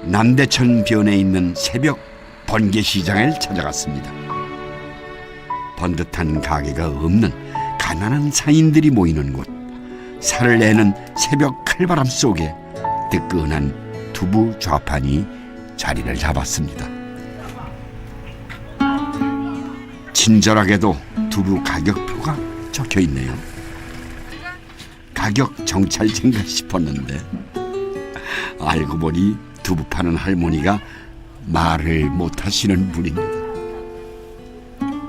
남대천 변에 있는 새벽 번개시장을 찾아갔습니다. 번듯한 가게가 없는 가난한 상인들이 모이는 곳. 살을 내는 새벽 칼바람 속에 뜨끈한 두부 좌판이 자리를 잡았습니다. 친절하게도 두부 가격표가 적혀 있네요. 가격 정찰제인가 싶었는데 알고 보니 두부 파는 할머니가 말을 못하시는 분입니다.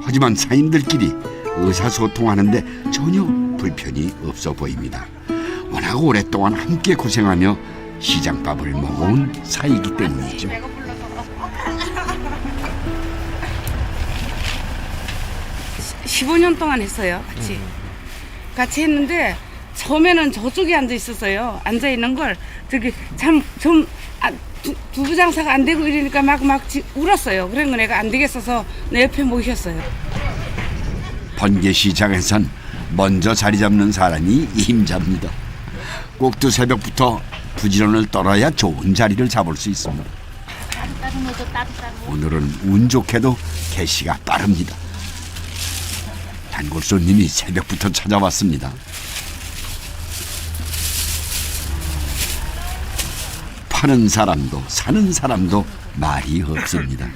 하지만 사인들끼리 의사소통하는데 전혀 불편이 없어 보입니다. 워낙 오랫동안 함께 고생하며 시장밥을 먹어온 사이이기 때문이죠. 15년 동안 했어요. 같이 했는데 처음에는 저쪽에 앉아 있었어요. 앉아 있는 걸 저기 두부 장사가 안 되고 이러니까 막 울었어요. 그런 거 내가 안 되겠어서 내 옆에 모셨어요. 번개시장에선 먼저 자리 잡는 사람이 임자입니다. 꼭두 새벽부터 부지런을 떨어야 좋은 자리를 잡을 수 있습니다. 오늘은 운 좋게도 개시가 빠릅니다. 단골 손님이 새벽부터 찾아왔습니다. 파는 사람도 사는 사람도 말이 없습니다.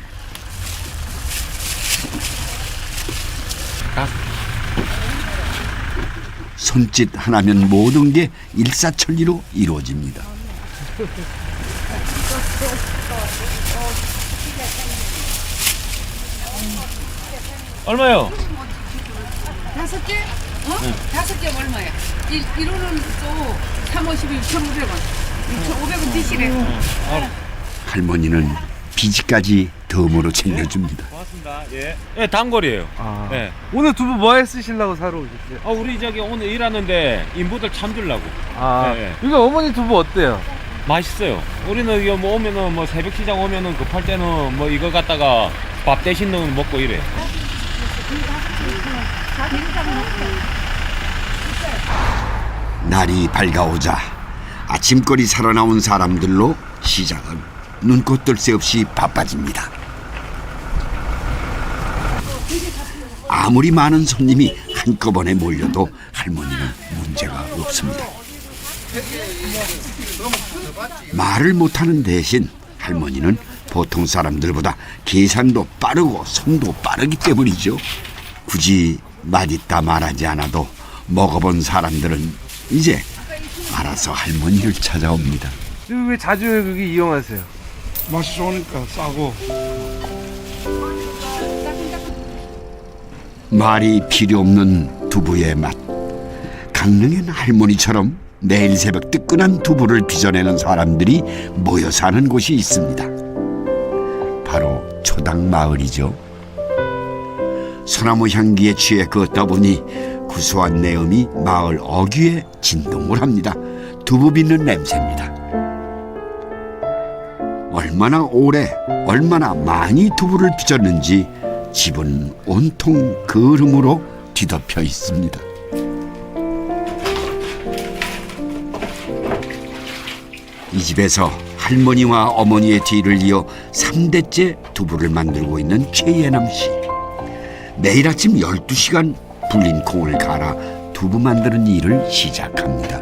손짓 하나면 모든 게 일사천리로 이루어집니다. 얼마요? 5개? 응. 5개 얼마야? 1호는 또 350이 6,500원. 6,500원 드시래. 할머니는 비지까지 덤으로 챙겨줍니다. 고맙습니다. 예. 예, 단골이에요. 아, 예. 오늘 두부 뭐에 쓰시려고 사러 오셨어요? 아, 우리 저기 오늘 일하는데 인부들 참 주려고. 아, 예, 예. 이거 어머니 두부 어때요? 맛있어요. 우리는 이거 뭐 오면은 뭐 새벽 시장 오면은 급할 때는 뭐 이거 갖다가 밥 대신 넣어 먹고 이래. 날이 밝아오자 아침거리 사러 나온 사람들로 시장은 눈꽃 뜰 새 없이 바빠집니다. 아무리 많은 손님이 한꺼번에 몰려도 할머니는 문제가 없습니다. 말을 못하는 대신 할머니는 보통 사람들보다 계산도 빠르고 손도 빠르기 때문이죠. 굳이 맛있다 말하지 않아도 먹어본 사람들은 이제 알아서 할머니를 찾아옵니다. 왜 자주 여기 이용하세요? 맛이 좋으니까 싸고. 말이 필요 없는 두부의 맛. 강릉엔 할머니처럼 매일 새벽 뜨끈한 두부를 빚어내는 사람들이 모여 사는 곳이 있습니다. 바로 초당마을이죠. 소나무 향기에 취해 걷다 보니 구수한 내음이 마을 어귀에 진동을 합니다. 두부 빚는 냄새입니다. 얼마나 오래 얼마나 많이 두부를 빚었는지 집은 온통 그름으로 뒤덮여 있습니다. 이 집에서 할머니와 어머니의 뒤를 이어 3대째 두부를 만들고 있는 최예남 씨. 매일 아침 12시간 불린 콩을 갈아 두부 만드는 일을 시작합니다.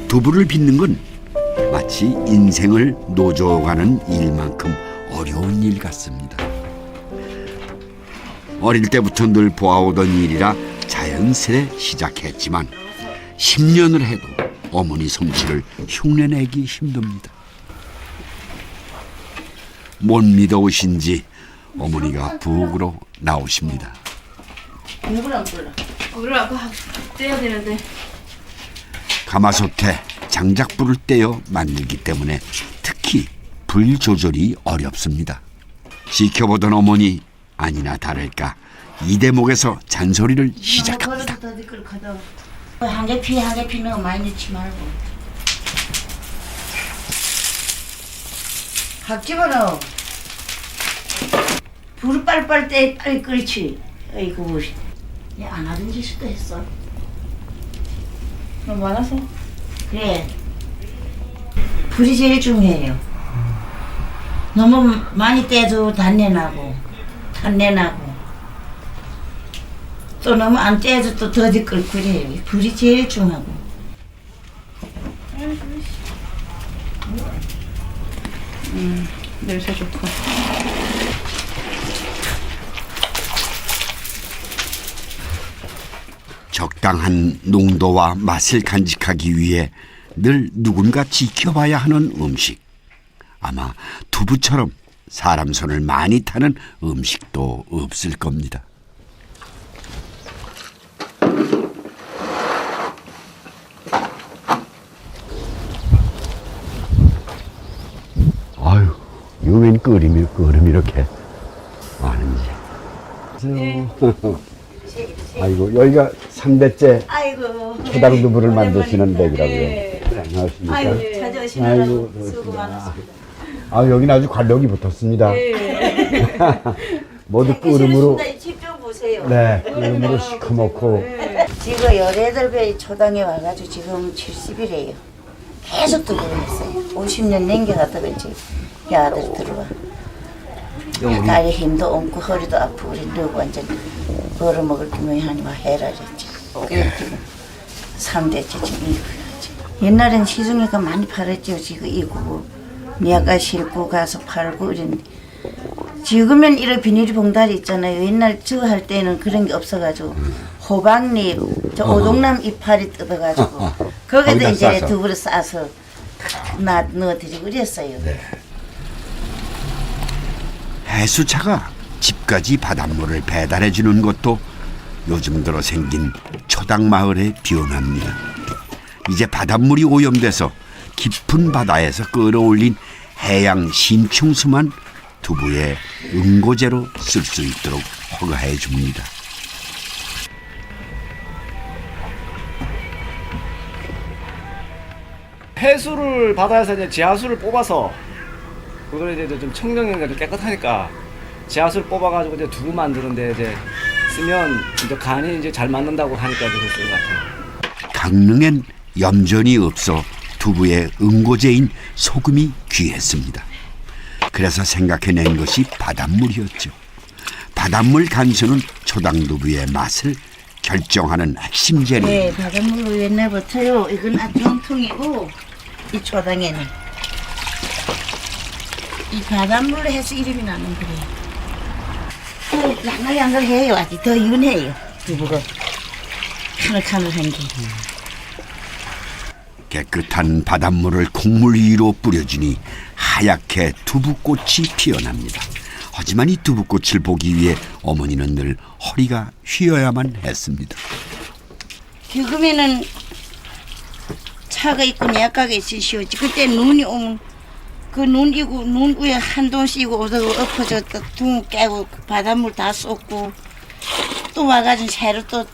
두부를 빚는 건 마치 인생을 노조가는 일만큼 어려운 일 같습니다. 어릴 때부터 늘 보아오던 일이라 자연스레 시작했지만 10년을 해도 어머니 솜씨를 흉내내기 힘듭니다. 못 믿어오신지 어머니가 부엌으로 나오십니다. 물을 안 끓여. 물을 아까 떼야 되는데. 가마솥에 장작불을 떼어 만들기 때문에 특히 불 조절이 어렵습니다. 지켜보던 어머니 아니나 다를까 이 대목에서 잔소리를 시작합니다. 한 개 피는 많이 넣지 말고. 확 집어넣어. 불을 빨리빨리 떼, 빨리 끓지. 아이고, 안 하던 짓도 했어. 너무 많아서? 그래. 불이 제일 중요해요. 너무 많이 떼도 단내나고 탄내나고 또 너무 안 떼도 또 더디 끓끓해요. 불이 제일 중요하고. 냄새 좋다. 적당한 농도와 맛을 간직하기 위해 늘 누군가 지켜봐야 하는 음식. 아마 두부처럼 사람 손을 많이 타는 음식도 없을 겁니다. 아유, 유엔 끓음이 이렇게 많은지. 아이고, 여기가 3대째 아이고. 초당두부를 만드시는 댁이라고요. 네, 안녕하십니까? 아이고, 찾아오시느라고 수고 많았습니다. 아, 여기는 아주 관록이 붙었습니다. 모두 끓음으로, 직접 보세요. 네, 끓음으로 시커멓고. 지금 18배의 초당에 와가지고 지금 70이래요. 계속 들어왔어요. 50년 넘겨가다 그렇지. 이 아들 들어와. 다리 힘도 없고 허리도 아프고 그런다고 완전 벌어먹을 기분이 하니까 해라 그랬지. 그래 지금 3대째 지금 이거지. 옛날엔 시중에가 많이 팔았죠. 지금 이거 미아가 싣고 가서 팔고 이런. 지금은 이런 비닐 봉다리 있잖아요. 옛날 저 할 때는 그런 게 없어가지고 호박잎, 저 오동남 이파리 뜯어가지고 거기다 이제 싸서. 두부를 싸서 넣어드리고 그랬어요. 해수차가 집까지 바닷물을 배달해 주는 것도 요즘 들어 생긴 초당마을의 변화입니다. 이제 바닷물이 오염돼서 깊은 바다에서 끌어올린 해양 심층수만 두부의 응고제로 쓸 수 있도록 허가해 줍니다. 해수를 바다에서 이제 지하수를 뽑아서 그걸 이제 좀 청정리가 좀 깨끗하니까 지하수를 뽑아가지고 이제 두부 만드는데 이제 쓰면 이제 간이 이제 잘 맞는다고 하니까 그걸 쓴 것 같아요. 강릉엔 염전이 없어 두부의 응고제인 소금이 귀했습니다. 그래서 생각해낸 것이 바닷물이었죠. 바닷물 간수는 초당두부의 맛을 결정하는 핵심 재료. 네, 바닷물로 옛날부터요. 이건 아정통이고 이 초당에는 이 바닷물로 해서 이름이 나는 거예요. 양갈양갈해요. 아직 더 윤해요. 두부가 카늘카늘한 게. 깨끗한 바닷물을 국물 위로 뿌려주니 하얗게 두부꽃이 피어납니다. 하지만 이 두부꽃을 보기 위해 어머니는 늘 허리가 휘어야만 했습니다. 지금에는 차가 있고 약가게 있으시오지. 그때 눈이 오면 그 눈 위에 한돈 씌고 오다가 엎어졌다 둥 깨고 바닷물 다 쏟고 또 와가지고 새로 또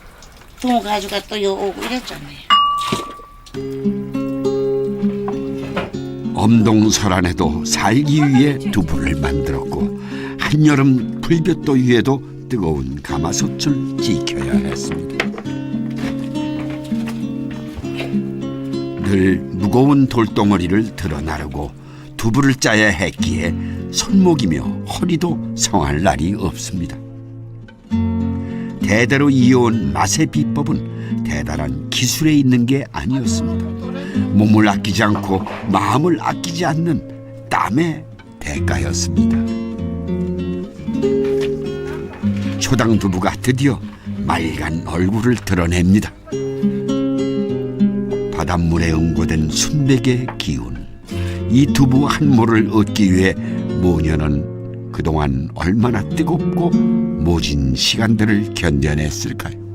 둥 가지고 또 요 오고 이랬잖아요. 엄동설안에도 살기 위해 두부를 만들었고 한여름 불볕도 위에도 뜨거운 가마솥을 지켜야 했습니다. 늘 무거운 돌덩어리를 들어 나르고 두부를 짜야 했기에 손목이며 허리도 성할 날이 없습니다. 대대로 이어온 맛의 비법은 대단한 기술에 있는 게 아니었습니다. 몸을 아끼지 않고 마음을 아끼지 않는 땀의 대가였습니다. 초당두부가 드디어 맑은 얼굴을 드러냅니다. 바닷물에 응고된 순백의 기운, 이 두부 한 모를 얻기 위해 모녀는 그동안 얼마나 뜨겁고 모진 시간들을 견뎌냈을까요?